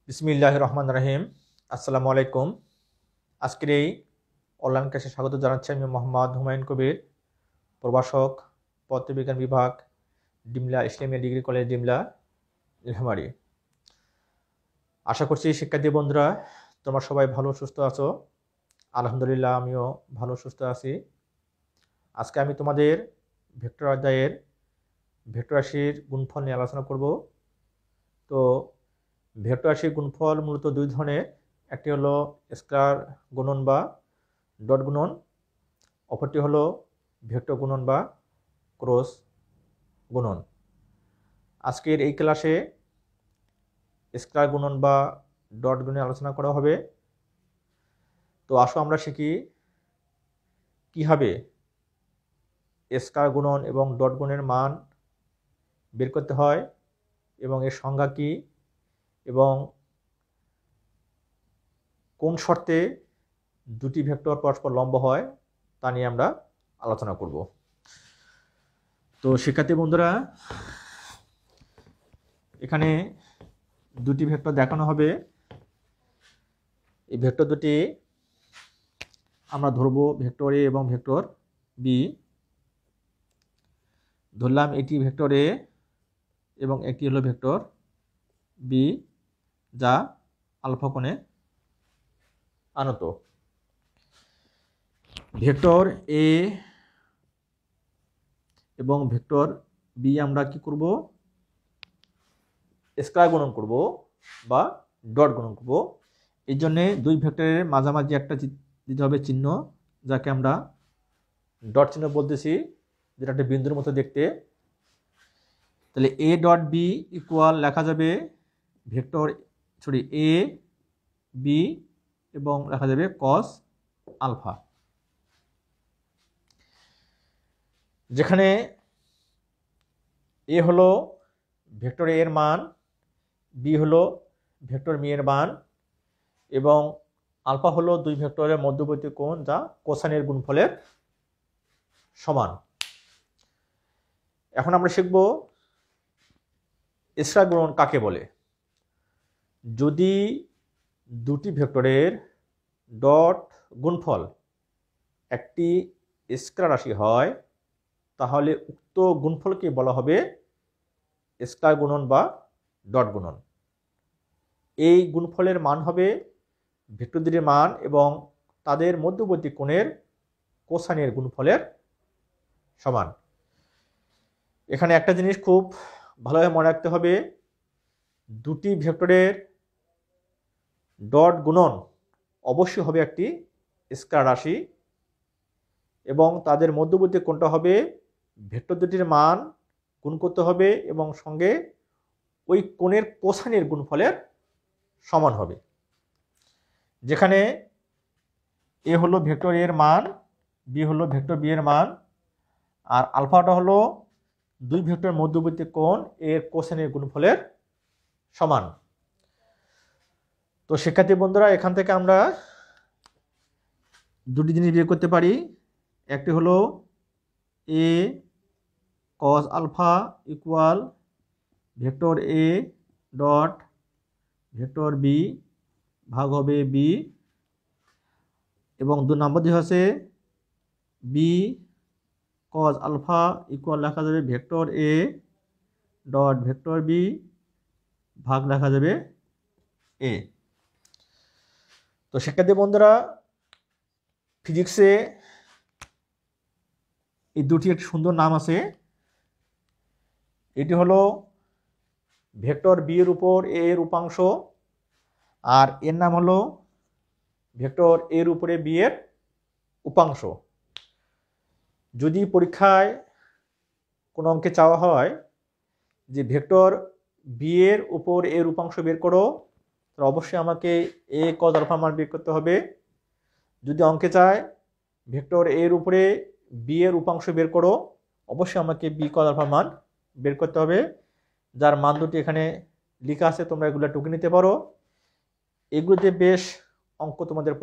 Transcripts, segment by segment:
বিসমিল্লাহির রহমানির রহিম। আসসালামু আলাইকুম। আজকের এই অনলাইন ক্লাসে স্বাগত জানাচ্ছি আমি মোহাম্মদ হুমায়ুন কবির, প্রভাষক, পদার্থবিজ্ঞান বিভাগ, ডিমলা ইসলামিয়া ডিগ্রি কলেজ, ডিমলা, নীলফামারী। আশা করছি শিক্ষার্থী বন্ধুরা তোমরা সবাই ভালো সুস্থ আছো। আলহামদুলিল্লাহ আমিও ভালো সুস্থ আছি। আজকে আমি তোমাদের ভেক্টর অধ্যায়ের ভেক্টর রাশির গুণফল নিয়ে আলোচনা করব। তো ভেক্টর রাশির গুণফল মূলত দুই ধরনের, একটি হলো স্কেলার গুণন বা ডট গুণন, অপরটি হলো ভেক্টর গুণন বা ক্রস গুণন। আজকের এই ক্লাসে স্কেলার গুণন বা ডট গুণে আলোচনা করা হবে। তো আসো আমরা শিখি কীভাবে স্কেলার গুণন এবং ডট গুণের মান বের করতে হয় এবং এর সংজ্ঞা কী এবং কোন শর্তে দুটি ভেক্টর পরস্পর লম্ব হয় তা নিয়ে আমরা আলোচনা করব। তো শিক্ষার্থী বন্ধুরা এখানে দুটি ভেক্টর দেখানো হবে। এই ভেক্টর দুটি আমরা ধরব ভেক্টর এ এবং ভেক্টর বি। ধরলাম এটি ভেক্টর এ এবং একটি হলো ভেক্টর বি, যা আলফা কোণে আনত। ভেক্টর এ এবং ভেক্টর বি আমরা কি করব? স্কেলার গুণন করব বা ডট গুণন করব। এই জন্যে দুই ভেক্টরের মাঝামাঝি একটা দিতে হবে চিহ্ন, যাকে আমরা ডট চিহ্ন বলতেছি, যেটা একটা বিন্দুর মতো দেখতে। তাহলে এ ডট বি ইকুয়াল লেখা যাবে ভেক্টর এ বি এবং লেখা যাবে কস আলফা, যেখানে এ হলো ভেক্টর এর মান, বি হলো ভেক্টর বি এর মান এবং আলফা হলো দুই ভেক্টরের মধ্যবর্তী কোণ, যা কোসাইনের গুণফলের সমান। এখন আমরা শিখব স্কেলার গুণন কাকে বলে। যদি দুটি ভেক্টরের ডট গুণফল একটি স্কেলার রাশি হয় তাহলে উক্ত গুণফলকে বলা হবে স্কেলার গুণন বা ডট গুণন। এই গুণফলের মান হবে ভেক্টর দুটির মান এবং তাদের মধ্যবর্তী কোণের কোসাইনের গুণফলের সমান। এখানে একটা জিনিস খুব ভালোভাবে মনে রাখতে হবে, দুটি ভেক্টরের ডট গুণন অবশ্যই হবে একটি স্কেলার রাশি এবং তাদের মধ্যবর্তী কোণটা হবে ভেক্টর দুটির মান গুণ করতে হবে এবং সঙ্গে ওই কোণের কোসাইনের গুণফলের সমান হবে। যেখানে এ হলো ভেক্টর এর মান, বি হলো ভেক্টর বি এর মান, আর আলফাটা হলো দুই ভেক্টর মধ্যবর্তী কোণ এর কোসাইনের গুণফলের সমান। তো শিক্ষার্থী বন্ধুরা এখান থেকে আমরা দুটি জিনিস বের করতে পারি। একটি হলো A cos alpha equal vector A dot vector B ভাগ হবে বি, এবং 2 নম্বর দিয়ে হচ্ছে বি কস আলফা ইকুয়াল লেখা যাবে vector A dot vector B ভাগ লেখা যাবে এ। তো শিক্ষার্থী বন্ধুরা ফিজিক্সে এই দুটি একটি সুন্দর নাম আছে। এটি হলো ভেক্টর বি এর উপর এ এর উপাংশ, আর এর নাম হলো ভেক্টর এর উপরে বি এর উপাংশ। যদি পরীক্ষায় কোনো অঙ্কে চাওয়া হয় যে ভেক্টর বি এর উপর এর উপাংশ বের করো, তাহলে অবশ্যই আমাকে এ কস আলফা মান বের করতে হবে। যদি অঙ্কে চায় ভেক্টর এর উপরে বি এর উপাংশ বের করো, অবশ্যই আমাকে বি কস আলফা মান বের করতে হবে, যার মান দুটি এখানে লেখা আছে, তোমরা এগুলো টুকে নিতে পারো। এগুলোতে বেশ অঙ্ক তোমাদের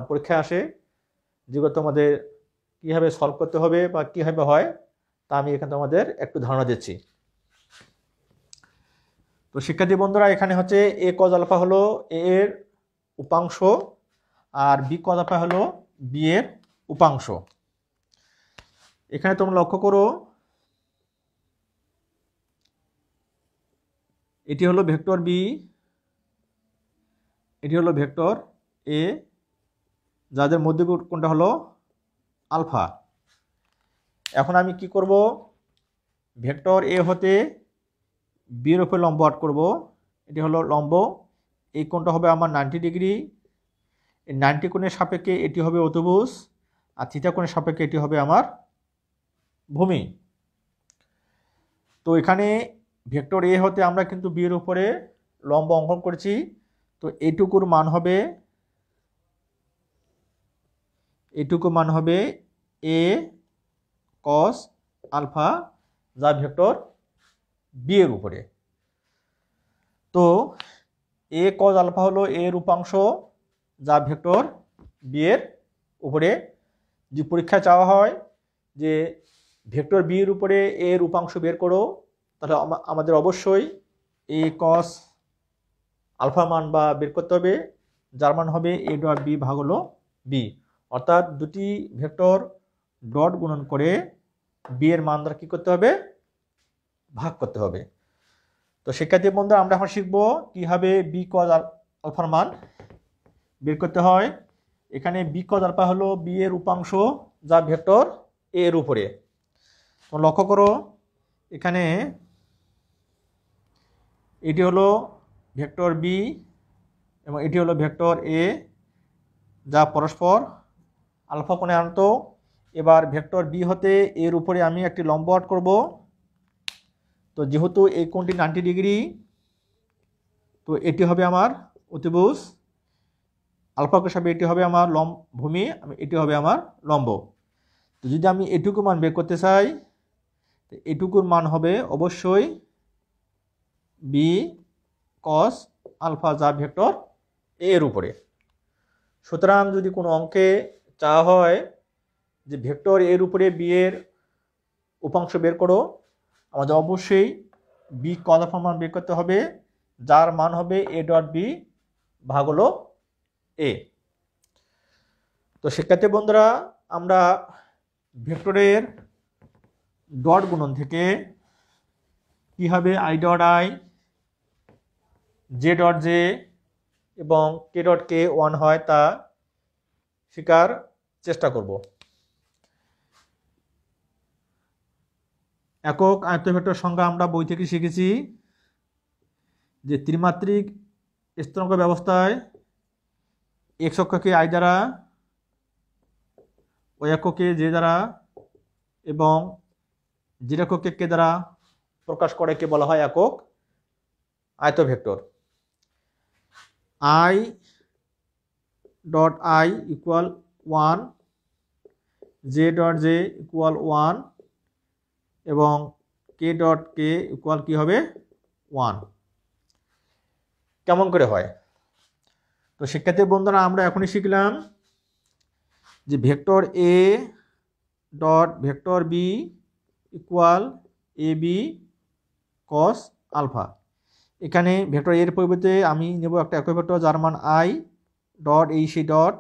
পরীক্ষায় আসে, যেগুলো তোমাদের কীভাবে সলভ করতে হবে বা কীভাবে হয় তা আমি এখানে তোমাদের একটু ধারণা দিচ্ছি। তো শিক্ষার্থী বন্ধুরা এখানে হচ্ছে এ কজ আলফা হলো এ এর উপাংশ আর বি কজ আলফা হলো বি এর উপাংশ। এখানে তোমরা লক্ষ্য করো এটি হলো ভেক্টর বি, এটি হলো ভেক্টর এ, যাদের মধ্যে কোনটা হলো আলফা। এখন আমি কি করব, ভেক্টর এ হতে বি এর উপরে লম্ব আট করব। এটি হলো লম্ব, এই কোণটা হবে আমার 90 ডিগ্রি। এই 90 কোণের সাপেক্ষে এটি হবে অতিভুজ, আর থিটা কোণের সাপেক্ষে এটি হবে আমার ভূমি। তো এখানে ভেক্টর এ হতে আমরা কিন্তু বি এর উপরে লম্ব অঙ্কন করেছি। তো এইটুকুর মান হবে এ কস আলফা, যা ভেক্টর বি এর উপরে। তো এ কস আলফা হলো এর উপাংশ, যা ভেক্টর বি এর উপরে। যে পরীক্ষায় চাওয়া হয় যে ভেক্টর বি এর উপরে এর উপাংশ বের করো, তাহলে আমাদের অবশ্যই এ কস আলফা মান বা বের করতে হবে, যার মান হবে এ ডট বি ভাগ হলো বি। অর্থাৎ দুটি ভেক্টর ডট গুণন করে বি এর মান দ্বারা কী করতে হবে, ভাগ করতে হবে। তো শিক্ষার্থী বন্ধুরা আমরা এখন শিখব কীভাবে বি কজ আলফার মান বের করতে হয়। এখানে বি কজ আলফা হলো বি এর উপাংশ, যা ভেক্টর এ এর উপরে। তো লক্ষ্য করো এখানে এটি হলো ভেক্টর বি এবং এটি হলো ভেক্টর এ, যা পরস্পর আলফা কোণে আনত। এবার ভেক্টর বি হতে এর উপরে আমি একটি লম্ব আট করব। তো যেহেতু এই কোণটি 90 ডিগ্রি, তো এটি হবে আমার অতিভুজ, আলফা কোণের সাপেক্ষে এটি হবে আমার ভূমি, এটি হবে আমার লম্ব। তো যদি আমি এটুকু মান বের করতে চাই, তো এটুকুর মান হবে অবশ্যই বি কস আলফা, যা ভেক্টর এ এর উপরে। সুতরাং যদি কোনো অঙ্কে চাওয়া হয় যে ভেক্টর এর উপরে বি এর উপাংশ বের করো, আমাদের অবশ্যই বি কস আলফা মান বের করতে হবে, যার মান হবে এ ডট বি ভাগ হলো এ। তো শিক্ষার্থী বন্ধুরা আমরা ভেক্টরের ডট গুণন থেকে কীভাবে I dot I, J dot J এবং কে ডট কে ওয়ান হয় তা শেখার চেষ্টা করব। একক আয়তভেক্টর সংজ্ঞা আমরা বই থেকে শিখেছি যে ত্রিমাত্রিক স্থিরাঙ্ক ব্যবস্থায় এক্স অক্ষকে আই দ্বারা, ওই এককে জে দ্বারা এবং জেড এককে কে দ্বারা প্রকাশ করে কে বলা হয় একক আয়তভেক্টর। I dot i equal 1, j dot j equal 1 এবং কে ডট কে ইকুয়াল কী হবে 1। কেমন করে হয়? তো শিক্ষার্থী বন্ধুরা আমরা এখনই শিখলাম যে vector A dot vector B equal A B cos alpha. এখানে ভেক্টর এর পরিবর্তে আমি নেব একটা একক ভেক্টর যার মান আই ডট এই সেই ডট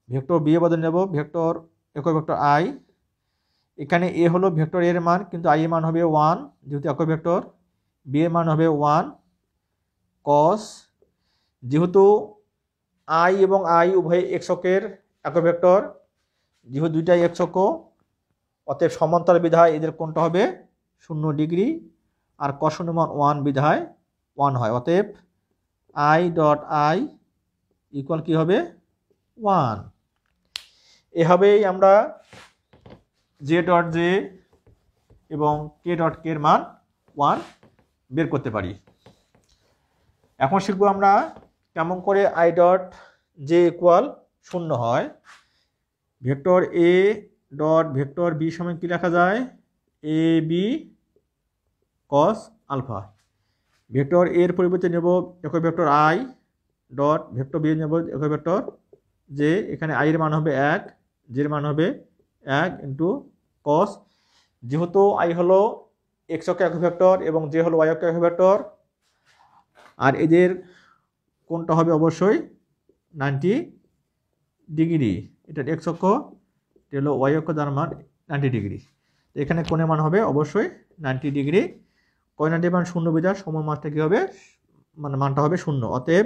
ভেক্টর বি এর বদলে নেব ভেক্টর একক ভেক্টর আই। এখানে এ হলো ভেক্টর এর মান, কিন্তু আই এর মান হবে 1 যেহেতু একক ভেক্টর, বি এর মান হবে 1 কস, যেহেতু আই এবং আই উভয় এককের একক ভেক্টর, যেহেতু দুইটাই একক, অতএব সমান্তরাল বিধায় এদের কোণটা হবে 0 ডিগ্রি, আর কস মান 1 বিধায় 1 হয়। অতএব আই ডট আই ইকুয়াল কী হবে 1। এভাবেই আমরা জে ডট জে এবং কে ডট কে এর মান 1 বের করতে পারি। এখন শিখবো আমরা কেমন করে আই ডট জে ইকুয়াল 0 হয়। Vector A dot vector B সমান কী লেখা যায়, A B cos alpha. Vector এর পরিবর্তে নেব একক vector I dot vector B নেব একক ভেক্টর জে। এখানে আই এর মান হবে 1, জের মান হবে 1 ইন্টু কস, যেহেতু আই হলো এক্স অক্ষের একক ভেক্টর এবং জে হলো ওয়াই অক্ষের একক ভেক্টর, আর এদের কোণটা হবে অবশ্যই 90 ডিগ্রি। এটা এক্স অক্ষ, এটা হলো ওয়াই অক্ষ, যার মান 90 ডিগ্রি। এখানে কোণের মান হবে অবশ্যই 90 ডিগ্রি। কয় 90 মান শূন্য বিধায় সময় মাসটা কী হবে, মানে মানটা হবে শূন্য। অতএব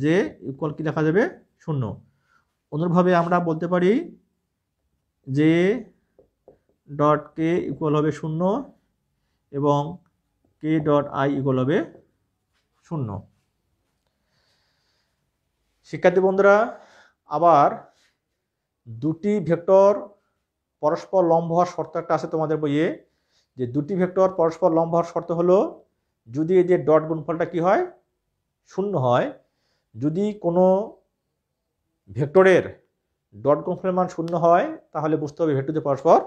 জে ইকুয়াল কি লেখা যাবে, শূন্য। অনুরূপভাবে আমরা বলতে পারি জে ডট কে ইকুয়াল হবে শূন্য এবং কে ডট আই ইকুয়াল হবে শূন্য। শিক্ষার্থী বন্ধুরা, আবার দুটি ভেক্টর পরস্পর লম্ব হওয়ার শর্ত একটা আছে তোমাদের বইয়ে, যে দুটি ভেক্টর পরস্পর লম্ব হওয়ার শর্ত হলো যদি এদের ডট গুণফলটা কি হয়, শূন্য হয়। যদি কোনো ভেক্টরের ডট গুণফলের মান শূন্য হয় তাহলে বুঝতে হবে ভেক্টর দুটি পরস্পর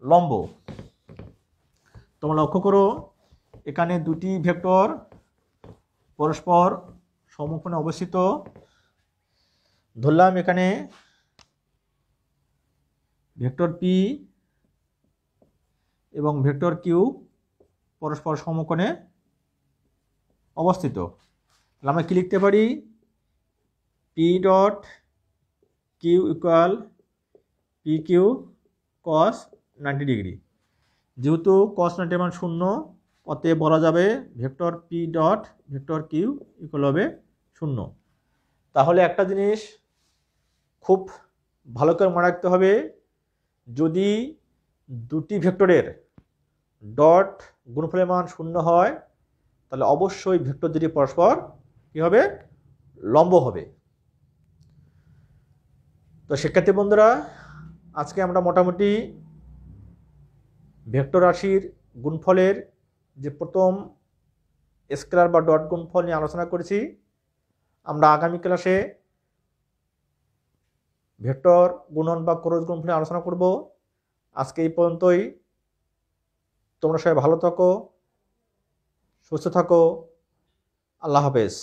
লম্ব। তোমরা লক্ষ্য করো, এখানে দুটি ভেক্টর পরস্পর সমকোণে অবস্থিত। ধরলাম এখানে ভেক্টর পি এবং ভেক্টর কিউ পরস্পর সমকোণে অবস্থিত। আমরা কি লিখতে পারি, P dot Q equal P Q cos 90 degree. যেহেতু কস 90 মান শূন্য, অতএব বলা যাবে vector P dot vector Q equal হবে শূন্য। তাহলে একটা জিনিস খুব ভালো করে মনে রাখতে হবে, যদি দুটি ভেক্টরের ডট গুণফলের মান শূন্য হয় তাহলে অবশ্যই ভেক্টর দুটি পরস্পর কী হবে, লম্ব হবে। তো শিক্ষার্থী বন্ধুরা, আজকে আমরা মোটামুটি ভেক্টর রাশির গুণফলের যে প্রথম স্কেলার বা ডট গুণফল নিয়ে আলোচনা করেছি। আমরা আগামী ক্লাসে ভেক্টর গুণন বা ক্রস গুণফল নিয়ে আলোচনা করব। আজকে এই পর্যন্তই। তোমরা সবাই ভালো থাকো, সুস্থ থাকো। আল্লাহ হাফেজ।